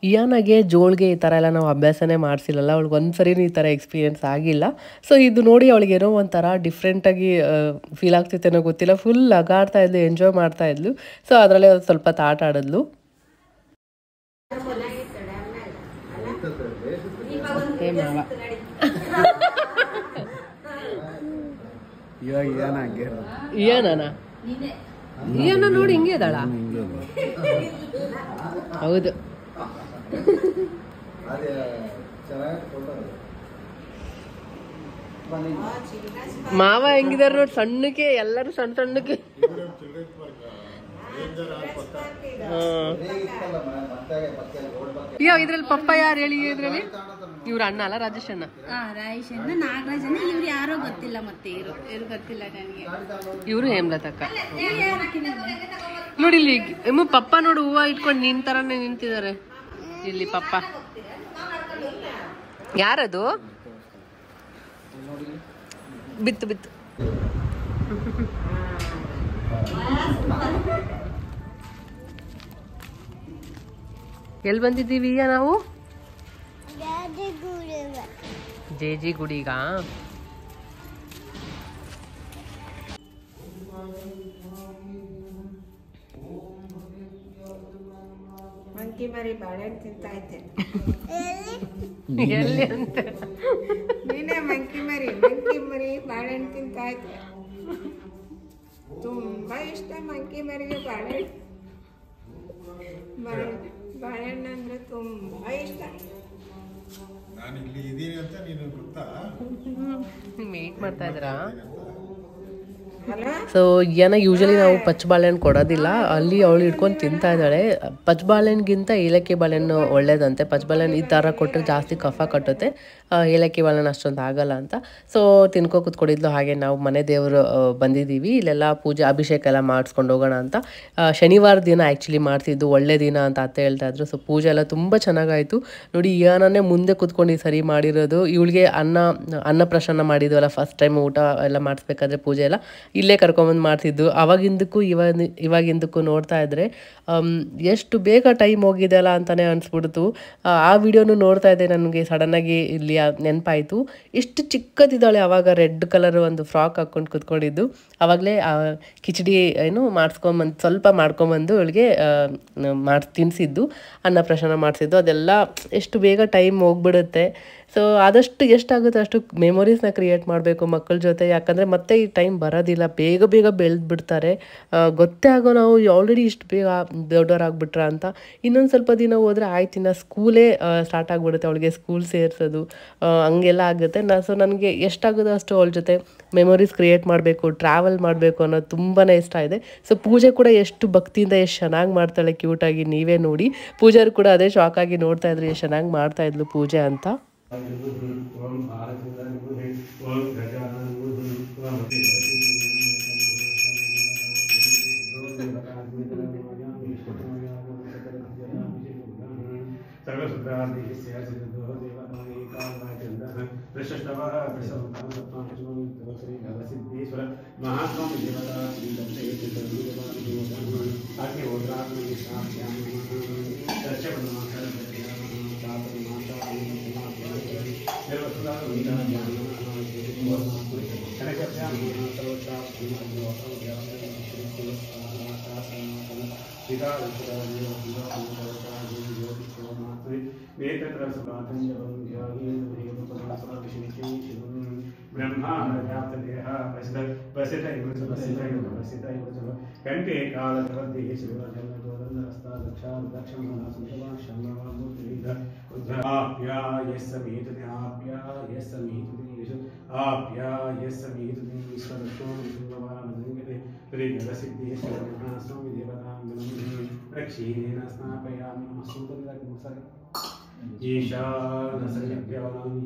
ಇಯಾನಾಗೆ ಜೋಳಿಗೆ ಈ ಥರ ಎಲ್ಲ ನಾವು ಅಭ್ಯಾಸನೇ ಮಾಡಿಸಿಲ್ಲಲ್ಲ. ಅವಳಿಗೆ ಒಂದ್ಸರಿ ಈ ಥರ ಎಕ್ಸ್ಪೀರಿಯೆನ್ಸ್ ಆಗಿಲ್ಲ. ಸೊ ಇದು ನೋಡಿ ಅವಳಿಗೆ ಏನೋ ಒಂಥರ ಡಿಫ್ರೆಂಟಾಗಿ ಫೀಲ್ ಆಗ್ತಿತ್ತೇನೋ ಗೊತ್ತಿಲ್ಲ. ಫುಲ್ ಅಗಾಡ್ತಾ ಇದ್ಲು, ಎಂಜಾಯ್ ಮಾಡ್ತಾ ಇದ್ಲು. ಸೊ ಅದರಲ್ಲೇ ಸ್ವಲ್ಪ ಆಟ ಆಡಿದ್ಲು. ಇಯಾನ ನೋಡಿ ಹಿಂಗೆ ಇದ್ದಾಳ. ಹೌದು, ಮಾವ ಹೆಂಗಿದಾರ ನೋಡಿ, ಸಣ್ಣಕ್ಕೆ ಎಲ್ಲರೂ ಸಣ್ಣ ಸಣ್ಣಕ್ಕೆ. ಇದ್ರಲ್ಲಿ ಪಪ್ಪ ಯಾರು ಹೇಳಿ? ಇದ್ರಲ್ಲಿ ಇವ್ರ ಅಣ್ಣ ಅಲ್ಲ, ರಾಜೇಶ್ ಅಣ್ಣ. ರಾಜೇಶ್ ಅಣ್ಣ, ನಾಗರಾಜ್ ಅಣ್ಣ, ಇವ್ರು ಯಾರೋ ಗೊತ್ತಿಲ್ಲ. ಮತ್ತೆ ಇವ್ರು ಗೊತ್ತಿಲ್ಲ ನನಗೆ. ಇವರು ಹೇಮಲತಕ್ಕ ನೋಡಿ. ಇಲ್ಲಿ ಪಪ್ಪ ನೋಡು, ಹೂವ ಇಟ್ಕೊಂಡು ನಿನ್ ತರಾನೇ ನಿಂತಿದ್ದಾರೆ ಇಲ್ಲಿ ಪಪ್ಪ. ಯಾರದು? ಬಿತ್ತು ಬಿತ್ತು. ಎಲ್ಲಿ ಬಂದಿದ್ದೀವಿ ಈಗ ನಾವು? ಜೇಜಿ ಗುಡಿಗ. ಮಂಕಿ ಮರಿ ಬಾಳೆಹಣ್ಣು ತಿಂತಾ ಇದ್ದೆ. ಎಲ್ಲಿ ಅಂತ ನೀನೇ ಮಂಕಿ ಮರಿ ಬಾಳೆಹಣ್ಣು ತಿಂತಾ ಇದ್ದೆ. ತುಂಬಾ ಇಷ್ಟ ಮಂಕಿ ಮರಿಗೆ ಬಾಳೆಹಣ್ಣು ಅಂದ್ರೆ ತುಂಬಾ ಇಷ್ಟ. ವೇಟ್ ಮಾಡ್ತಾ ಇದ್ದೀರಾ? ಸೊ ಯೂಶಲಿ ನಾವು ಪಚ್ಚ ಬಾಳೆಹಣ್ಣು ಕೊಡೋದಿಲ್ಲ, ಅಲ್ಲಿ ಅವಳು ಇಟ್ಕೊಂಡು ತಿಂತಾ ಇದ್ದಾಳೆ. ಪಚ್ಚ ಬಾಳೆಹಣ್ಣಿಗಿಂತ ಏಲಕ್ಕಿ ಬಾಳೆಹಣ್ಣು ಒಳ್ಳೇದಂತೆ. ಪಚ್ಚ ಬಾಳೆಹಣ್ಣು ಈ ಥರ ಕೊಟ್ಟರೆ ಜಾಸ್ತಿ ಕಫ ಕಟ್ಟುತ್ತೆ, ಏಲಕ್ಕಿ ಬಾಳೆಹಣ್ಣು ಅಷ್ಟೊಂದು ಆಗಲ್ಲ ಅಂತ. ಸೊ ತಿನ್ಕೋ ಕೂತ್ಕೊಂಡಿದ್ಲು. ಹಾಗೆ ನಾವು ಮನೆ ದೇವರು ಬಂದಿದ್ದೀವಿ, ಇಲ್ಲೆಲ್ಲ ಪೂಜೆ ಅಭಿಷೇಕ ಎಲ್ಲ ಮಾಡಿಸ್ಕೊಂಡು ಹೋಗೋಣ ಅಂತ. ಶನಿವಾರ ದಿನ ಆ್ಯಕ್ಚುಲಿ ಮಾಡ್ತಿದ್ದು, ಒಳ್ಳೆ ದಿನ ಅಂತ ಅತ್ತೆ ಹೇಳ್ತಾ ಇದ್ರು. ಸೊ ಪೂಜೆ ಎಲ್ಲ ತುಂಬ ಚೆನ್ನಾಗಾಯಿತು ನೋಡಿ. ಯಾನೇ ಮುಂದೆ ಕೂತ್ಕೊಂಡು ಈ ಸರಿ ಮಾಡಿರೋದು, ಇವಳಿಗೆ ಅನ್ನಪ್ರಸನ್ನ ಮಾಡಿದ್ವಲ್ಲ ಫಸ್ಟ್ ಟೈಮ್ ಊಟ ಎಲ್ಲ ಮಾಡಿಸ್ಬೇಕಾದ್ರೆ ಪೂಜೆ ಎಲ್ಲ ಇಲ್ಲೇ ಕರ್ಕೊಂಬಂದು ಮಾಡ್ತಿದ್ದು. ಅವಾಗಿಂದಕ್ಕೂ ಇವಾಗಿಂದಕ್ಕೂ ನೋಡ್ತಾ ಇದ್ರೆ ಎಷ್ಟು ಬೇಗ ಟೈಮ್ ಹೋಗಿದೆಯಲ್ಲ ಅಂತಲೇ ಅನಿಸ್ಬಿಡ್ತು. ಆ ವಿಡಿಯೋನು ನೋಡ್ತಾ ಇದ್ದೆ, ನನಗೆ ಸಡನ್ನಾಗಿ ಇಲ್ಲಿ ನೆನಪಾಯಿತು. ಇಷ್ಟು ಚಿಕ್ಕದಿದ್ದಾಳೆ ಆವಾಗ, ರೆಡ್ ಕಲರ್ ಒಂದು ಫ್ರಾಕ್ ಹಾಕ್ಕೊಂಡು ಕೂತ್ಕೊಂಡಿದ್ದು. ಆವಾಗಲೇ ಕಿಚಡಿ ಸ್ವಲ್ಪ ಮಾಡ್ಕೊಂಬಂದು ಇವಳಿಗೆ ತಿನ್ನಿಸಿದ್ದು, ಅನ್ನಪ್ರಸನ್ನ ಮಾಡಿಸಿದ್ದು. ಅದೆಲ್ಲ ಎಷ್ಟು ಬೇಗ ಟೈಮ್ ಹೋಗ್ಬಿಡುತ್ತೆ. ಸೊ ಆದಷ್ಟು ಎಷ್ಟಾಗುತ್ತೆ ಅಷ್ಟು ಮೆಮೊರೀಸ್ನ ಕ್ರಿಯೇಟ್ ಮಾಡಬೇಕು ಮಕ್ಕಳ ಜೊತೆ, ಯಾಕಂದರೆ ಮತ್ತೆ ಈ ಟೈಮ್ ಬರೋದಿಲ್ಲ, ಬೇಗ ಬೆಳೆದ್ಬಿಡ್ತಾರೆ. ಗೊತ್ತೇ ಆಗೋ ನಾವು ಆಲ್ರೆಡಿ ಇಷ್ಟು ಬೇಗ ದೊಡ್ಡವರಾಗ್ಬಿಟ್ರ ಅಂತ. ಇನ್ನೊಂದು ಸ್ವಲ್ಪ ದಿನ ಹೋದರೆ ಆಯ್ತು, ಇನ್ನು ಸ್ಕೂಲೇ ಸ್ಟಾರ್ಟ್ ಆಗಿಬಿಡುತ್ತೆ, ಅವಳಿಗೆ ಸ್ಕೂಲ್ ಸೇರಿಸೋದು ಹಂಗೆಲ್ಲ ಆಗುತ್ತೆ. ಸೊ ನನಗೆ ಎಷ್ಟಾಗೋದು ಅಷ್ಟು ಅವಳ ಜೊತೆ ಮೆಮೊರೀಸ್ ಕ್ರಿಯೇಟ್ ಮಾಡಬೇಕು, ಟ್ರಾವೆಲ್ ಮಾಡಬೇಕು ಅನ್ನೋದು ತುಂಬಾ ಇಷ್ಟ ಇದೆ. ಸೊ ಪೂಜೆ ಕೂಡ ಎಷ್ಟು ಭಕ್ತಿಯಿಂದ ಎಷ್ಟು ಚೆನ್ನಾಗಿ ಮಾಡ್ತಾಳೆ, ಕ್ಯೂಟಾಗಿ. ನೀವೇ ನೋಡಿ, ಪೂಜಾರು ಕೂಡ ಅದೇ ಶಾಕ್ ಆಗಿ ನೋಡ್ತಾ ಇದ್ರು, ಎಷ್ಟು ಚೆನ್ನಾಗಿ ಮಾಡ್ತಾಯಿದ್ಲು ಪೂಜೆ ಅಂತ. ಕಂಠೆ ಕಾಲ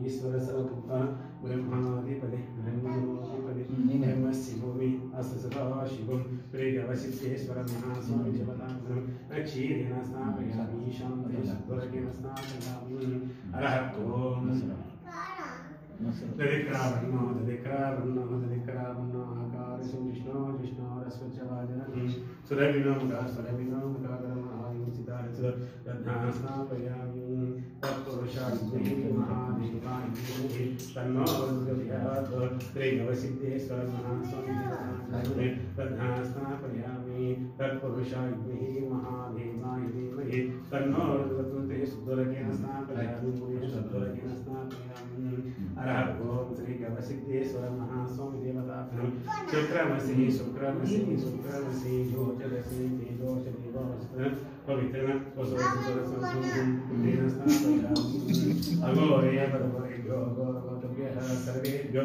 ईश्वर ब्रह्माधिपति ब्रह्मशिवोमि अस्त सदा शिवं प्रेयवसिद्धेश्वर महास्वामी क्षीरेण स्नापयामि शान्तेन सद्वरकेन स्नापयामि अरहतो तदिक्रावन्नो आकारशो विष्णो रस्वच्चवाजनः सुरविनो स्नापयामि तत्पुरुषाग्निः महादेवाय तन्नो रुद्रयात् त्रिगवसिद्धेश्वर महास्वामी स्नापयामि तत्पुरुषाग्निः महादेवाय धीमहि तन्नो रुद्रते सुदुर्गेण स्नापयामि सुदुर्गेण स्नापयामि अरहत ओम श्री गवसिद्धेश्वर महास्वामी देवताभ्यां शुक्रमसि ज्योतिरसि तेजोचदेवस्त्र पवित्रन वसुदेव अघोरेय परमरेभ्यो गौरवतभ्यः सर्वेभ्यो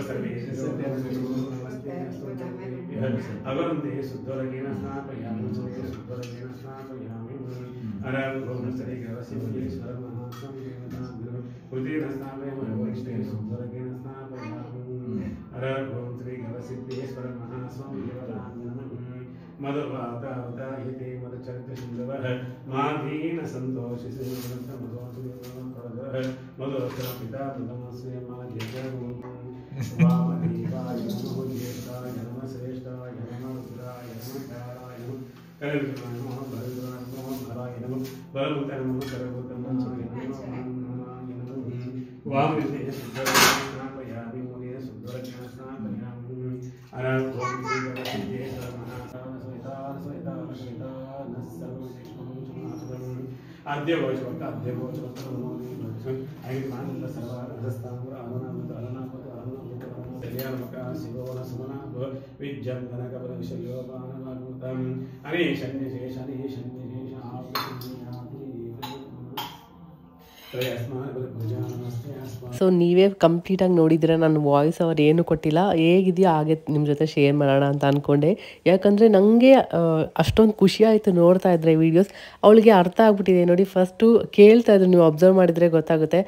सर्वेभ्यो नमस्ते अगरुन्ते शुद्धोरकेन स्नापयामि शुद्धोरकेन स्नापयामि अरहत ओम श्री गवसिद्धेश्वर महास्वामी देवताभ्यां उदयेन स्नापयामि वरिष्ठे शुद्धोरकेन स्नापयामि अरहत ओम श्री गवसिद्धेश्वर महास्वामी देवताभ्यां मधुवातावतायते मधुचरितशुन्दवः माधीन सन्तोषिसे मधुरः पिता प्रथमस्य माध्यमं वामदेवाय नमो ज्येष्ठाय नमः श्रेष्ठाय नमः रुद्राय नमः कालाय नमः कल्पनाय नमः भद्राय नमः भराय नमः बलवताय नमः सर्वोत्तमाय नमः वामदेवाय स्नापयामि मुने सुन्दरज्ञान स्नापयामि अरहत ओम श्री गणेशेश्वर आद्य वचवक्त ऐन मानंद सर्वारहस्तांवर अरुणामत अरुणामत अरुणामत कल्याणमक शिवोन सुमनाभ विज्जं गणकबल विषयोपानवागुतं अनेशन्यशेष ಸೊ ನೀವೇ ಕಂಪ್ಲೀಟಾಗಿ ನೋಡಿದರೆ ನನ್ನ ವಾಯ್ಸ್ ಅವ್ರು ಏನು ಕೊಟ್ಟಿಲ್ಲ, ಹೇಗಿದೆಯೋ ಹಾಗೆ ನಿಮ್ಮ ಜೊತೆ ಶೇರ್ ಮಾಡೋಣ ಅಂತ ಅಂದ್ಕೊಂಡೆ. ಯಾಕಂದರೆ ನನಗೆ ಅಷ್ಟೊಂದು ಖುಷಿ ಆಯಿತು ನೋಡ್ತಾ ಇದ್ದರೆ ವೀಡಿಯೋಸ್. ಅವಳಿಗೆ ಅರ್ಥ ಆಗ್ಬಿಟ್ಟಿದೆ ನೋಡಿ. ಫಸ್ಟು ಕೇಳ್ತಾ ಇದ್ರು, ನೀವು ಅಬ್ಸರ್ವ್ ಮಾಡಿದರೆ ಗೊತ್ತಾಗುತ್ತೆ.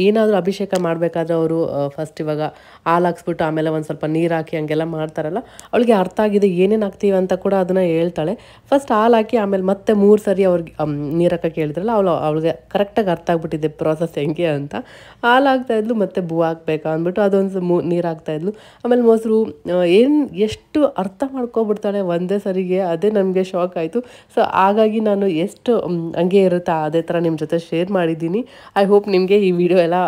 ಏನಾದರೂ ಅಭಿಷೇಕ ಮಾಡಬೇಕಾದ್ರೆ ಅವರು ಫಸ್ಟ್ ಇವಾಗ ಹಾಲು ಹಾಕ್ಸ್ಬಿಟ್ಟು ಆಮೇಲೆ ಒಂದು ಸ್ವಲ್ಪ ನೀರು ಹಾಕಿ ಹಂಗೆಲ್ಲ ಮಾಡ್ತಾರಲ್ಲ, ಅವಳಿಗೆ ಅರ್ಥ ಆಗಿದೆ ಏನೇನು ಹಾಕ್ತೀವಿ ಅಂತ ಕೂಡ ಅದನ್ನು ಹೇಳ್ತಾಳೆ. ಫಸ್ಟ್ ಹಾಲು ಹಾಕಿ ಆಮೇಲೆ ಮತ್ತೆ 3 ಸರಿ ಅವ್ರಿಗೆ ನೀರು ಹಾಕಕ್ಕೆ ಹೇಳಿದ್ರಲ್ಲ, ಅವಳಿಗೆ ಕರೆಕ್ಟಾಗಿ ಅರ್ಥ ಆಗ್ಬಿಟ್ಟಿದೆ ಪ್ರಾಸೆಸ್ ಹೆಂಗೆ ಅಂತ. ಹಾಲು ಹಾಕ್ತಾಯಿದ್ಲು ಮತ್ತು ಬೂ ಹಾಕ್ಬೇಕಾ ಅಂದ್ಬಿಟ್ಟು ಅದೊಂದು ನೀರು ಹಾಕ್ತಾಯಿದ್ಲು. ಆಮೇಲೆ ಮೊಸರು ಎಷ್ಟು ಅರ್ಥ ಮಾಡ್ಕೊಬಿಡ್ತಾಳೆ ಒಂದೇ ಸರಿಗೆ, ಅದೇ ನಮಗೆ ಶಾಕ್ ಆಯಿತು. ಸೊ ಹಾಗಾಗಿ ನಾನು ಎಷ್ಟು ಹಂಗೆ ಇರುತ್ತಾ ಅದೇ ಥರ ನಿಮ್ಮ ಜೊತೆ ಶೇರ್ ಮಾಡಿದ್ದೀನಿ. ಐ ಹೋಪ್ ನಿಮಗೆ ಈ ವಿಡಿಯೋ ಎಲ್ಲ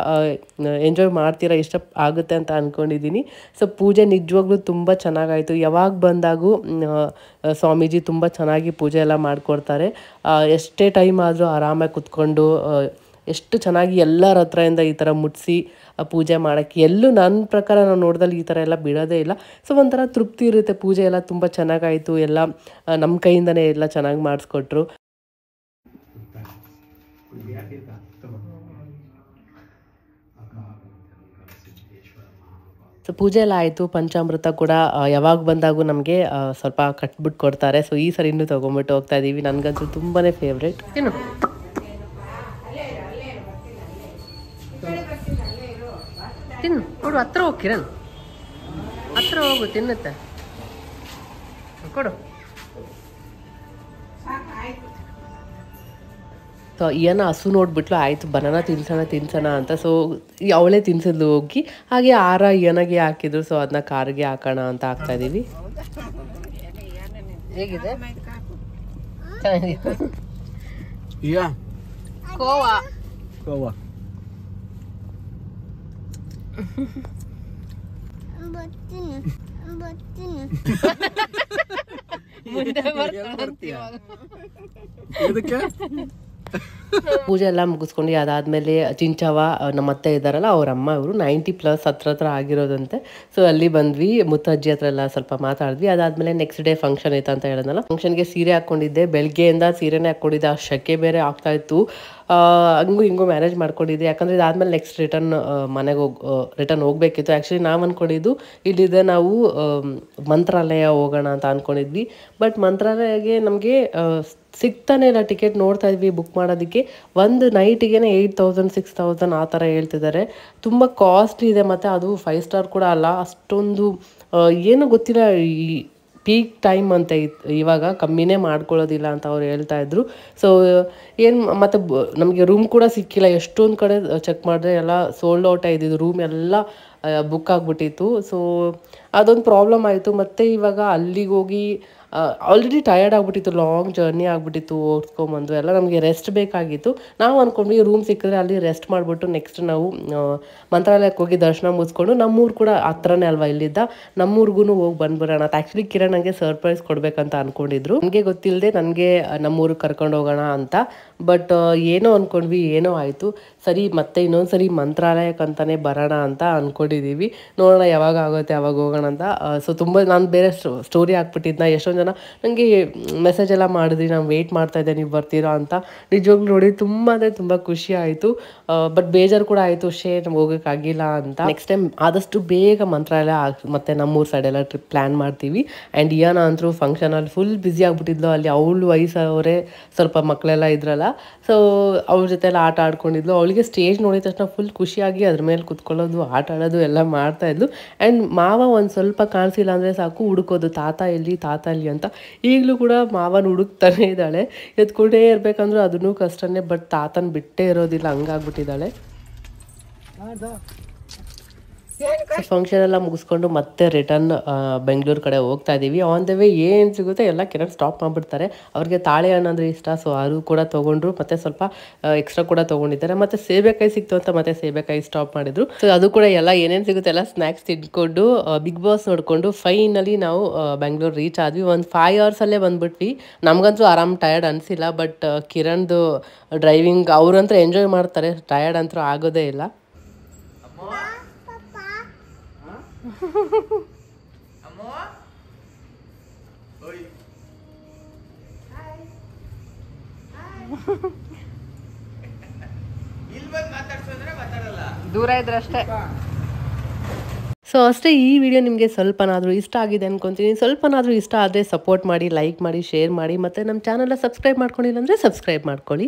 ಎಂಜಾಯ್ ಮಾಡ್ತೀರಾ, ಇಷ್ಟ ಆಗುತ್ತೆ ಅಂತ ಅಂದ್ಕೊಂಡಿದ್ದೀನಿ. ಸೊ ಪೂಜೆ ನಿಜವಾಗ್ಲೂ ತುಂಬ ಚೆನ್ನಾಗಾಯಿತು. ಯಾವಾಗ ಬಂದಾಗೂ ಸ್ವಾಮೀಜಿ ತುಂಬ ಚೆನ್ನಾಗಿ ಪೂಜೆ ಎಲ್ಲ ಮಾಡಿಕೊಡ್ತಾರೆ. ಎಷ್ಟೇ ಟೈಮ್ ಆದರೂ ಆರಾಮಾಗಿ ಕುತ್ಕೊಂಡು ಎಷ್ಟು ಚೆನ್ನಾಗಿ ಎಲ್ಲರ ಹತ್ರದಿಂದ ಈ ಥರ ಮುಟ್ಟಿಸಿ ಪೂಜೆ ಮಾಡೋಕ್ಕೆ ಎಲ್ಲೂ ನನ್ನ ಪ್ರಕಾರ ನಾವು ನೋಡ್ದಲ್ಲಿ ಈ ಥರ ಎಲ್ಲ ಬಿಡೋದೇ ಇಲ್ಲ. ಸೊ ಒಂಥರ ತೃಪ್ತಿ ಇರುತ್ತೆ. ಪೂಜೆ ಎಲ್ಲ ತುಂಬ ಚೆನ್ನಾಗಾಯಿತು, ಎಲ್ಲ ನಮ್ಮ ಕೈಯಿಂದನೇ ಎಲ್ಲ ಚೆನ್ನಾಗಿ ಮಾಡಿಸ್ಕೊಟ್ರು. ಸೊ ಪೂಜೆ ಎಲ್ಲ ಆಯಿತು. ಪಂಚಾಮೃತ ಕೂಡ ಯಾವಾಗ ಬಂದಾಗೂ ನಮಗೆ ಸ್ವಲ್ಪ ಕಟ್ಬಿಟ್ಟು ಕೊಡ್ತಾರೆ. ಸೊ ಈ ಸರಿ ಇನ್ನೂ ತೊಗೊಂಬಿಟ್ಟು ಹೋಗ್ತಾ ಇದ್ದೀವಿ. ನನಗಂತೂ ತುಂಬಾ ಫೇವ್ರೇಟ್. ಏನು ತಿನ್ನು ಕೊಡು, ಹತ್ರ ಹೋಗಿ ಕಿರಣ್, ಹತ್ರ ಹೋಗು, ತಿನ್ನುತ್ತೆ, ಕೊಡು. ಸೊ ಏನೋ ಹಸು ನೋಡ್ಬಿಟ್ಲು, ಆಯಿತು ಬನಾನ ತಿನ್ಸೋಣ ಅಂತ. ಸೊ ಅವಳೇ ತಿನ್ಸಿದ್ಲು ಹೋಗಿ. ಹಾಗೆ ಏನಾಗೆ ಹಾಕಿದ್ರು. ಸೊ ಅದನ್ನ ಕಾರಿಗೆ ಹಾಕೋಣ ಅಂತ ಹಾಕ್ತಾಯಿದ್ದೀವಿ. ಹೇಗಿದೆ? ಕೋವಾ ಪೂಜೆ ಎಲ್ಲ ಮುಗಿಸ್ಕೊಂಡು ಅದಾದಮೇಲೆ ಚಿಂಚವ ನಮ್ಮ ಅತ್ತೆ ಇದ್ದಾರಲ್ಲ, ಅವ್ರ ಅಮ್ಮ ಇವರು 90+ ಹತ್ರ ಆಗಿರೋದಂತೆ. ಸೊ ಅಲ್ಲಿ ಬಂದ್ವಿ, ಮುತ್ತಜ್ಜಿ ಹತ್ರ ಎಲ್ಲ ಸ್ವಲ್ಪ ಮಾತಾಡಿದ್ವಿ. ಅದಾದಮೇಲೆ ನೆಕ್ಸ್ಟ್ ಡೇ ಫಂಕ್ಷನ್ ಇತ್ತು ಅಂತ ಹೇಳಿದ್ನಲ್ಲ, ಫಂಕ್ಷನ್ಗೆ ಸೀರೆ ಹಾಕ್ಕೊಂಡಿದ್ದೆ. ಬೆಳಗ್ಗೆಯಿಂದ ಸೀರೆನೇ ಹಾಕ್ಕೊಂಡಿದ್ದೆ. ಆ ಶೆಕೆ ಬೇರೆ ಆಗ್ತಾ ಇತ್ತು. ಹಂಗೂ ಹಿಂಗೂ ಮ್ಯಾನೇಜ್ ಮಾಡ್ಕೊಂಡಿದ್ದೆ. ಯಾಕಂದರೆ ಇದಾದಮೇಲೆ ನೆಕ್ಸ್ಟ್ ಮನೆಗೆ ರಿಟರ್ನ್ ಹೋಗಬೇಕಿತ್ತು. ಆ್ಯಕ್ಚುಲಿ ನಾವು ಅಂದ್ಕೊಂಡಿದ್ದು ಇಲ್ಲಿದೆ ನಾವು ಮಂತ್ರಾಲಯ ಹೋಗೋಣ ಅಂತ ಅಂದ್ಕೊಂಡಿದ್ವಿ. ಬಟ್ ಮಂತ್ರಾಲಯಗೆ ನಮಗೆ ಸಿಗ್ತಾನೆ ಇಲ್ಲ ಟಿಕೆಟ್. ನೋಡ್ತಾ ಇದ್ವಿ ಬುಕ್ ಮಾಡೋದಕ್ಕೆ, ಒಂದು ನೈಟಿಗೆ 8,000 6,000 ಆ ಥರ ಹೇಳ್ತಿದ್ದಾರೆ. ತುಂಬ ಕಾಸ್ಟ್ಲಿ ಇದೆ, ಮತ್ತು ಅದು 5 ಸ್ಟಾರ್ ಕೂಡ ಅಲ್ಲ. ಅಷ್ಟೊಂದು ಏನೂ ಗೊತ್ತಿಲ್ಲ. ಈ ಪೀಕ್ ಟೈಮ್ ಅಂತ ಇವಾಗ ಕಮ್ಮಿನೇ ಮಾಡ್ಕೊಳ್ಳೋದಿಲ್ಲ ಅಂತ ಅವ್ರು ಹೇಳ್ತಾ ಇದ್ರು. ಸೊ ಮತ್ತು ನಮಗೆ ರೂಮ್ ಕೂಡ ಸಿಕ್ಕಿಲ್ಲ. ಎಷ್ಟೊಂದು ಕಡೆ ಚೆಕ್ ಮಾಡಿದ್ರೆ ಎಲ್ಲ ಸೋಲ್ಡ್ ಔಟ್ ಇದ್ದಿದ್ದು, ರೂಮ್ ಎಲ್ಲ ಬುಕ್ ಆಗಿಬಿಟ್ಟಿತ್ತು. ಸೊ ಅದೊಂದು ಪ್ರಾಬ್ಲಮ್ ಆಯಿತು. ಮತ್ತು ಇವಾಗ ಅಲ್ಲಿಗೆ ಹೋಗಿ ಆಲ್ರೆಡಿ ಟಯರ್ಡ್ ಆಗಿಬಿಟ್ಟಿತ್ತು, ಲಾಂಗ್ ಜರ್ನಿ ಆಗಿಬಿಟ್ಟಿತ್ತು, ಓಡಿಸ್ಕೊಂಬಂದು ಎಲ್ಲ ನಮಗೆ ರೆಸ್ಟ್ ಬೇಕಾಗಿತ್ತು. ನಾವು ಅಂದ್ಕೊಂಡ್ವಿ ರೂಮ್ ಸಿಕ್ಕಿದ್ರೆ ಅಲ್ಲಿ ರೆಸ್ಟ್ ಮಾಡಿಬಿಟ್ಟು ನೆಕ್ಸ್ಟ್ ನಾವು ಮಂತ್ರಾಲಯಕ್ಕೆ ಹೋಗಿ ದರ್ಶನ ಮುಗಿಸ್ಕೊಂಡು, ನಮ್ಮೂರು ಕೂಡ ಹತ್ರನೇ ಅಲ್ವಾ ಇಲ್ಲಿದ್ದ, ನಮ್ಮೂರಿಗೂ ಹೋಗಿ ಬಂದ್ಬಿಡೋಣ ಅಂತ. ಆ್ಯಕ್ಚುಲಿ ಕಿರಣ್ ನನಗೆ ಸರ್ಪ್ರೈಸ್ ಕೊಡಬೇಕಂತ ಅಂದ್ಕೊಂಡಿದ್ರು. ನನಗೆ ಗೊತ್ತಿಲ್ಲದೆ ನನಗೆ ನಮ್ಮೂರಿಗೆ ಕರ್ಕೊಂಡು ಹೋಗೋಣ ಅಂತ. ಬಟ್ ಏನೋ ಅಂದ್ಕೊಂಡ್ವಿ, ಏನೋ ಆಯಿತು. ಸರಿ ಮತ್ತೆ ಇನ್ನೊಂದು ಸರಿ ಮಂತ್ರಾಲಯಕ್ಕಂತಾನೆ ಬರೋಣ ಅಂತ ಅಂದ್ಕೊಂಡಿದ್ದೀವಿ. ನೋಡೋಣ ಯಾವಾಗ ಆಗುತ್ತೆ ಯಾವಾಗ ಹೋಗೋಣ ಅಂತ. ಸೊ ತುಂಬ ನಾನು ಬೇರೆ ಸ್ಟೋರಿ ಹಾಕ್ಬಿಟ್ಟಿದ್ನ. ಎಷ್ಟೊಂದು ಜನ ನನಗೆ ಮೆಸೇಜ್ ಎಲ್ಲ ಮಾಡಿದ್ರಿ, ನಾನು ವೆಯ್ಟ್ ಮಾಡ್ತಾ ಇದ್ದೆ ನೀವು ಬರ್ತೀರಾ ಅಂತ. ನಿಜವಾಗ್ಲೂ ನೋಡಿ ತುಂಬ ಅಂದರೆ ತುಂಬ ಖುಷಿ ಆಯಿತು. ಬಟ್ ಬೇಜಾರು ಕೂಡ ಆಯಿತು, ನಮ್ಗೆ ಹೋಗೋಕ್ಕಾಗಿಲ್ಲ ಅಂತ. ನೆಕ್ಸ್ಟ್ ಟೈಮ್ ಆದಷ್ಟು ಬೇಗ ಮಂತ್ರಾಲಯ ಮತ್ತು ನಮ್ಮೂರು ಸೈಡೆಲ್ಲ ಟ್ರಿಪ್ ಪ್ಲ್ಯಾನ್ ಮಾಡ್ತೀವಿ. ಆ್ಯಂಡ್ ಇಯಾನ ಅಂತೂ ಫಂಕ್ಷನಲ್ಲಿ ಫುಲ್ ಬ್ಯುಸಿ ಆಗಿಬಿಟ್ಟಿದ್ಲು. ಅಲ್ಲಿ ಅವಳು ವಯಸ್ಸವರೇ ಸ್ವಲ್ಪ ಮಕ್ಕಳೆಲ್ಲ ಇದ್ರಲ್ಲ, ಸೊ ಅವ್ರ ಜೊತೆ ಎಲ್ಲ ಆಟ ಆಡ್ಕೊಂಡಿದ್ಲು. ಅವಳಿಗೆ ಸ್ಟೇಜ್ ನೋಡಿದ ತಕ್ಷಣ ಫುಲ್ ಖುಷಿಯಾಗಿ ಅದ್ರ ಮೇಲೆ ಕುತ್ಕೊಳ್ಳೋದು, ಆಟ ಆಡೋದು ಎಲ್ಲ ಮಾಡ್ತಾಯಿದ್ಲು. ಆ್ಯಂಡ್ ಮಾವ ಒಂದು ಸ್ವಲ್ಪ ಕಾಣಿಸಿಲ್ಲ ಅಂದರೆ ಸಾಕು ಹುಡುಕೋದು, ತಾತ ಎಲ್ಲಿ ಅಂತ. ಈಗಲೂ ಕೂಡ ಮಾವನ ಹುಡುಕ್ತಾನೆ ಇದ್ದಾಳೆ. ಎತ್ಕೊಂಡೇ ಇರಬೇಕಂದ್ರೂ ಅದನ್ನೂ ಕಷ್ಟನೇ. ಬಟ್ ತಾತನ ಬಿಟ್ಟೇ ಇರೋದಿಲ್ಲ, ಹಂಗಾಗ್ಬಿಟ್ಟಿದ್ದಾಳೆ. ಫಂಕ್ಷನ್ ಎಲ್ಲ ಮುಗಿಸ್ಕೊಂಡು ಮತ್ತೆ ರಿಟರ್ನ್ ಬೆಂಗಳೂರು ಕಡೆ ಹೋಗ್ತಾ ಇದ್ದೀವಿ. ಆನ್ ದ ವೇ ಏನು ಸಿಗುತ್ತೆ ಎಲ್ಲ ಕಿರಣ್ ಸ್ಟಾಪ್ ಮಾಡಿಬಿಡ್ತಾರೆ. ಅವ್ರಿಗೆ ತಾಳೆ ಹಣ್ಣು ಅಂದರೆ ಇಷ್ಟ, ಸೊ ಅದು ಕೂಡ ತೊಗೊಂಡ್ರು. ಮತ್ತು ಸ್ವಲ್ಪ ಎಕ್ಸ್ಟ್ರಾ ಕೂಡ ತೊಗೊಂಡಿದ್ದಾರೆ. ಮತ್ತು ಸೇಬೆಕಾಯಿ ಸಿಕ್ತು ಅಂತ ಮತ್ತೆ ಸೇಬೆಕಾಯಿ ಸ್ಟಾಪ್ ಮಾಡಿದ್ರು. ಸೊ ಅದು ಕೂಡ ಎಲ್ಲ ಏನೇನು ಸಿಗುತ್ತೆ ಎಲ್ಲ ಸ್ನ್ಯಾಕ್ಸ್ ತಿನ್ಕೊಂಡು ಬಿಗ್ ಬಾಸ್ ನೋಡಿಕೊಂಡು ಫೈನಲಿ ನಾವು ಬೆಂಗಳೂರು ರೀಚ್ ಆದ್ವಿ. ಒಂದು 5 ಅವರ್ಸಲ್ಲೇ ಬಂದ್ಬಿಟ್ವಿ. ನಮಗಂತೂ ಆರಾಮ್ ಟಯರ್ಡ್ ಅನಿಸಿಲ್ಲ. ಬಟ್ ಕಿರಣ್ದು ಡ್ರೈವಿಂಗ್ ಅವ್ರಂತೂ ಎಂಜಾಯ್ ಮಾಡ್ತಾರೆ, ಟಯರ್ಡ್ ಅಂತೂ ಆಗೋದೇ ಇಲ್ಲ. ಇಲ್ಲ ದೂರ ಇದ್ರಷ್ಟೇ. ಸೊ ಅಷ್ಟೇ, ಈ ವಿಡಿಯೋ ನಿಮಗೆ ಸ್ವಲ್ಪನಾದರೂ ಇಷ್ಟ ಆಗಿದೆ ಅನ್ಕೊತೀನಿ. ಸ್ವಲ್ಪನಾದರೂ ಇಷ್ಟ ಆದರೆ ಸಪೋರ್ಟ್ ಮಾಡಿ, ಲೈಕ್ ಮಾಡಿ, ಶೇರ್ ಮಾಡಿ, ಮತ್ತು ನಮ್ಮ ಚಾನಲ್ನ ಸಬ್ಸ್ಕ್ರೈಬ್ ಮಾಡ್ಕೊಂಡಿಲ್ಲ ಅಂದರೆ ಸಬ್ಸ್ಕ್ರೈಬ್ ಮಾಡ್ಕೊಳ್ಳಿ.